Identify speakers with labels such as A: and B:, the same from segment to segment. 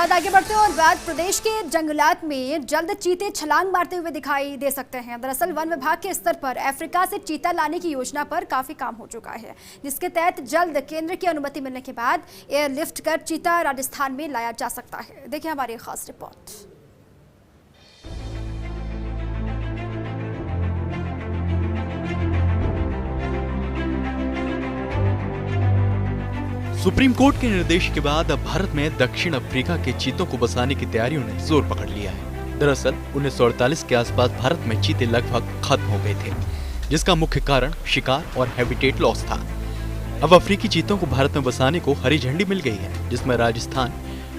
A: बाद आगे बढ़ते हैं और बात प्रदेश के जंगलात में जल्द चीते छलांग मारते हुए दिखाई दे सकते हैं। दरअसल वन विभाग के स्तर पर अफ्रीका से चीता लाने की योजना पर काफी काम हो चुका है, जिसके तहत जल्द केंद्र की अनुमति मिलने के बाद एयरलिफ्ट कर चीता राजस्थान में लाया जा सकता है। देखिए हमारी खास रिपोर्ट।
B: सुप्रीम कोर्ट के निर्देश के बाद अब भारत में दक्षिण अफ्रीका के चीतों को बसाने की तैयारियों ने जोर पकड़ लिया है। दरअसल 1948 के आसपास भारत में चीते लगभग खत्म हो गए थे, जिसका मुख्य कारण शिकार और हैबिटेट लॉस था। अब अफ्रीकी चीतों को भारत में बसाने को हरी झंडी मिल गई है, जिसमें राजस्थान,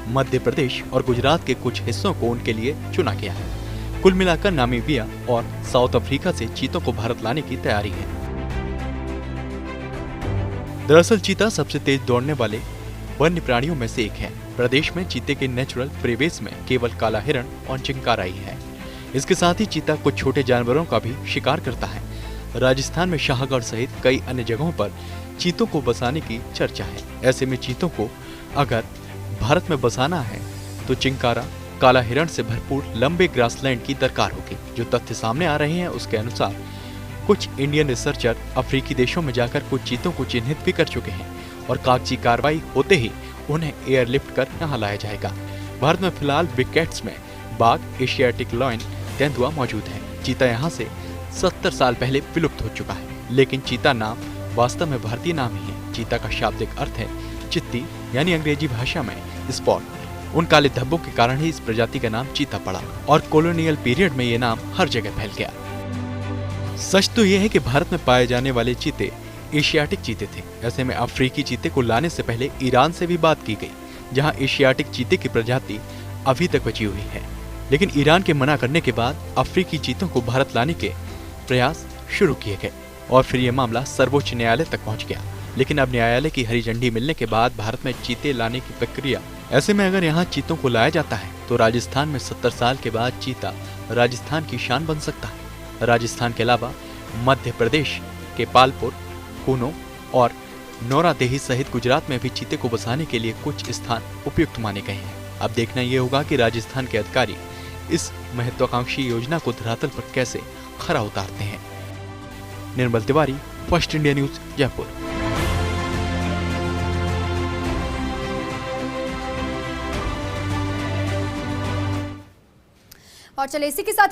B: मध्य प्रदेश और गुजरात के कुछ हिस्सों को उनके लिए चुना गया है। कुल मिलाकर नामीबिया और साउथ अफ्रीका से चीतों को भारत लाने की तैयारी है। दरअसल चीता सबसे तेज दौड़ने वाले वन्य प्राणियों में से एक है। प्रदेश में चीते के नेचुरल प्रीबेस में केवल काला हिरण और चिंकारा ही है। इसके साथ ही चीता कुछ छोटे जानवरों का भी शिकार करता है। राजस्थान में शाहगढ़ सहित कई अन्य जगहों पर चीतों को बसाने की चर्चा है। ऐसे में चीतों को अगर भारत में बसाना है तो चिंकारा, काला हिरण से भरपूर लंबे ग्रासलैंड की दरकार होगी। जो तथ्य सामने आ रहे हैं उसके अनुसार कुछ इंडियन रिसर्चर अफ्रीकी देशों में जाकर कुछ चीतों को चिन्हित भी कर चुके हैं और कागजी कार्रवाई होते ही उन्हें एयरलिफ्ट कर यहाँ लाया जाएगा। भारत में फिलहाल बिग कैट्स में बाघ, एशियाटिक लॉयन, तेंदुआ मौजूद है। चीता यहाँ से 70 साल पहले विलुप्त हो चुका है, लेकिन चीता नाम वास्तव में भारतीय नाम ही है। चीता का शाब्दिक अर्थ है चित्ती, यानी अंग्रेजी भाषा में स्पॉट। उन काले धब्बों के कारण ही इस प्रजाति का नाम चीता पड़ा और कॉलोनियल पीरियड में ये नाम हर जगह फैल गया। सच तो यह है कि भारत में पाए जाने वाले चीते एशियाटिक चीते थे। ऐसे में अफ्रीकी चीते को लाने से पहले ईरान से भी बात की गई, जहां एशियाटिक चीते की प्रजाति अभी तक बची हुई है। लेकिन ईरान के मना करने के बाद अफ्रीकी चीतों को भारत लाने के प्रयास शुरू किए गए और फिर यह मामला सर्वोच्च न्यायालय तक पहुंच गया। लेकिन अब न्यायालय की हरी झंडी मिलने के बाद भारत में चीते लाने की प्रक्रिया, ऐसे में अगर यहाँ चीतों को लाया जाता है तो राजस्थान में 70 साल के बाद चीता राजस्थान की शान बन सकता है। राजस्थान के अलावा मध्य प्रदेश के पालपुर, कूनो और नौरादेही सहित गुजरात में भी चीते को बसाने के लिए कुछ स्थान उपयुक्त माने गए हैं। अब देखना यह होगा कि राजस्थान के अधिकारी इस महत्वाकांक्षी योजना को धरातल पर कैसे खरा उतारते हैं। Nirmal Tiwari, first India news, Jaipur.
A: और चले इसी के साथ